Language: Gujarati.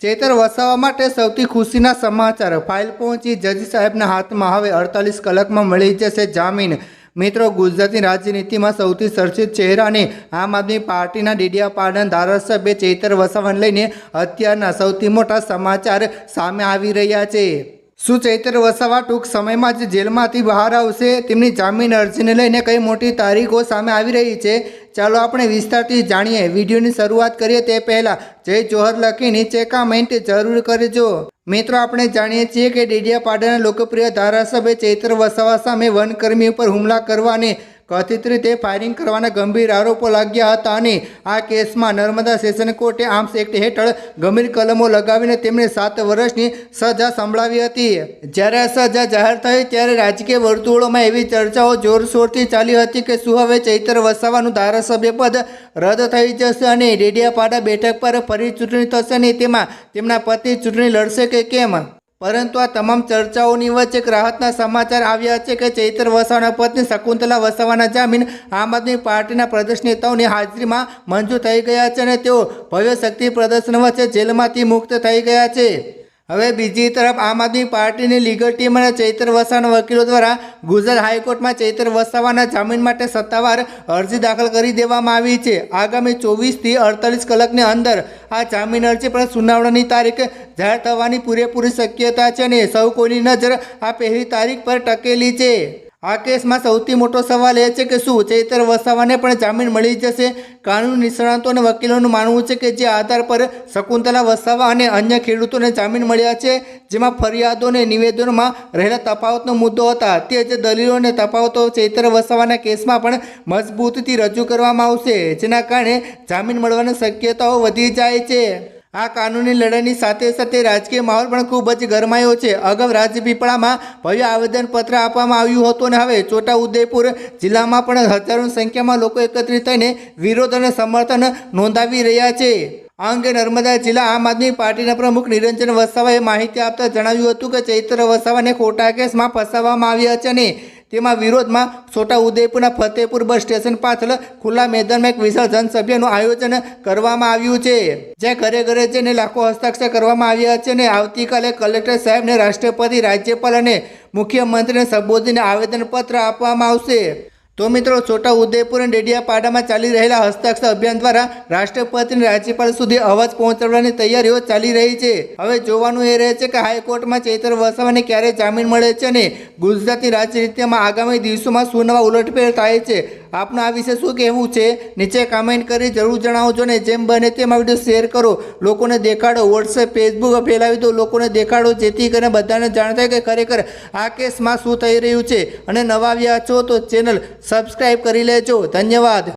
ચેતર વસાવા માટે સૌથી ખુશીના સમાચાર ફાઇલ પહોંચી જજ સાહેબના હાથમાં હવે 48 કલાકમાં મળી જશે જામીન। મિત્રો, ગુજરાતની રાજનીતિમાં સૌથી ચર્ચિત ચહેરા અને આમ આદમી પાર્ટીના ડેડિયાપાડાના ધારાસભ્ય ચેતર વસાવાને લઈને અત્યારના સૌથી મોટા સમાચાર સામે આવી રહ્યા છે। શું ચેતર વસાવા ટૂંક સમયમાં જ જેલમાંથી બહાર આવશે? તેમની જામીન અરજીને લઈને કઈ મોટી તારીખો સામે આવી રહી છે? ચાલો આપણે વિસ્તારથી જાણીએ। વિડીયોની શરૂઆત કરીએ તે પહેલાં જય જોહર લખી નીચે કમેન્ટ જરૂર કરજો। મિત્રો, આપણે જાણીએ છીએ કે ડેડિયાપાડાના લોકપ્રિય ધારાસભ્ય ચેતર વસાવા સામે વનકર્મી ઉપર હુમલા કરવાને કથિત રીતે ફાયરિંગ કરવાના ગંભીર આરોપો લાગ્યા હતા અને આ કેસમાં નર્મદા સેશન કોર્ટે આર્મ્સ એક્ટ હેઠળ ગંભીર કલમો લગાવીને તેમને 7 વર્ષની સજા સંભળાવી હતી। જ્યારે આ સજા જાહેર થઈ ત્યારે રાજકીય વર્તુળોમાં એવી ચર્ચાઓ જોરશોરથી ચાલી હતી કે શું હવે ચેતર વસાવાનું ધારાસભ્ય પદ રદ થઈ જશે અને ડેડિયાપાડા બેઠક પર ફરી ચૂંટણી થશે અને તેમાં તેમના પતિ ચૂંટણી લડશે કે કેમ? પરંતુ આ તમામ ચર્ચાઓની વચ્ચે એક રાહતના સમાચાર આવ્યા છે કે ચેતર વસાવાના પત્ની શકુંતલા વસાવાના જામીન આમ આદમી પાર્ટીના પ્રદેશ નેતાઓની હાજરીમાં મંજૂર થઈ ગયા છે અને તેઓ ભવ્ય શક્તિ પ્રદર્શન વચ્ચે જેલમાંથી મુક્ત થઈ ગયા છે। હવે બીજી તરફ આમ આદમી પાર્ટીની લીગલ ટીમ અને ચેતર વસાવાના વકીલો દ્વારા ગુજરાત હાઈકોર્ટમાં ચેતર વસાવાના જામીન માટે સત્તાવાર અરજી દાખલ કરી દેવામાં આવી છે। આગામી 24 થી 48 કલાકની અંદર આ જામીન અરજી પર સુનાવણીની તારીખ જાહેર થવાની પૂરેપૂરી શક્યતા છે અને સૌ કોઈની નજર આ પહેલી તારીખ પર ટકેલી છે। આ કેસમાં સૌથી મોટો સવાલ એ છે કે શું ચેતર વસાવાને પણ જામીન મળી જશે? કાનૂની નિષ્ણાતો અને વકીલોનું માનવું છે કે જે આધાર પર શકુંતલા વસાવા અને અન્ય ખેડૂતોને જામીન મળ્યા છે, જેમાં ફરિયાદો અને નિવેદનોમાં રહેલા તફાવતનો મુદ્દો હતા, તે જ દલીલો અને તફાવતો ચેતર વસાવાના કેસમાં પણ મજબૂતીથી રજૂ કરવામાં આવશે, જેના કારણે જામીન મળવાની શક્યતાઓ વધી જાય છે। આ કાનૂની લડાઈની સાથે સાથે રાજકીય માહોલ પણ ખૂબ જ ગરમાયો છે। અગાઉ રાજપીપળામાં ભવ્ય આવેદનપત્ર આપવામાં આવ્યું હતું અને હવે છોટાઉદેપુર જિલ્લામાં પણ હજારોની સંખ્યામાં લોકો એકત્રિત થઈને વિરોધ અને સમર્થન નોંધાવી રહ્યા છે। આ અંગે નર્મદા જિલ્લા આમ આદમી પાર્ટીના પ્રમુખ નિરંજન વસાવાએ માહિતી આપતા જણાવ્યું હતું કે ચેતર વસાવાને ખોટા કેસમાં ફસાવવામાં આવ્યા છે અને તેમાં વિરોધમાં છોટાઉદેપુરના ફતેપુર બસ સ્ટેશન પાછળ ખુલ્લા મેદાનમાં એક વિશાળ જનસભાનું આયોજન કરવામાં આવ્યું છે, જ્યાં ઘરે ઘરે જઈને લાખો હસ્તાક્ષર કરવામાં આવ્યા છે અને આવતીકાલે કલેક્ટર સાહેબને રાષ્ટ્રપતિ, રાજ્યપાલ અને મુખ્યમંત્રીને સંબોધીને આવેદનપત્ર આપવામાં આવશે। તો મિત્રો, છોટાઉદેપુર અને ડેડિયાપાડામાં ચાલી રહેલા હસ્તાક્ષર અભિયાન દ્વારા રાષ્ટ્રપતિ અને રાજ્યપાલ સુધી અવાજ પહોંચાડવાની તૈયારીઓ ચાલી રહી છે। હવે જોવાનું એ રહે છે કે હાઈકોર્ટમાં ચેતર વસાવાને ક્યારે જામીન મળે છે અને ગુજરાતની રાજનીતિમાં આગામી દિવસોમાં શું નવા ઉલટફેર થાય છે। આપનું આ વિશે શું કહેવું છે? નીચે કમેન્ટ કરી જરૂર જણાવજો ને જેમ બને તેમ આ વિડીયો શેર કરો, લોકોને દેખાડો, વોટ્સએપ, ફેસબુક ફેલાવી દો, લોકોને દેખાડો, જેથી કરીને બધાને જાણ થાય કે ખરેખર આ કેસમાં શું થઈ રહ્યું છે। અને નવા આવ્યા છો તો ચેનલ સબસ્ક્રાઈબ કરી લેજો। ધન્યવાદ।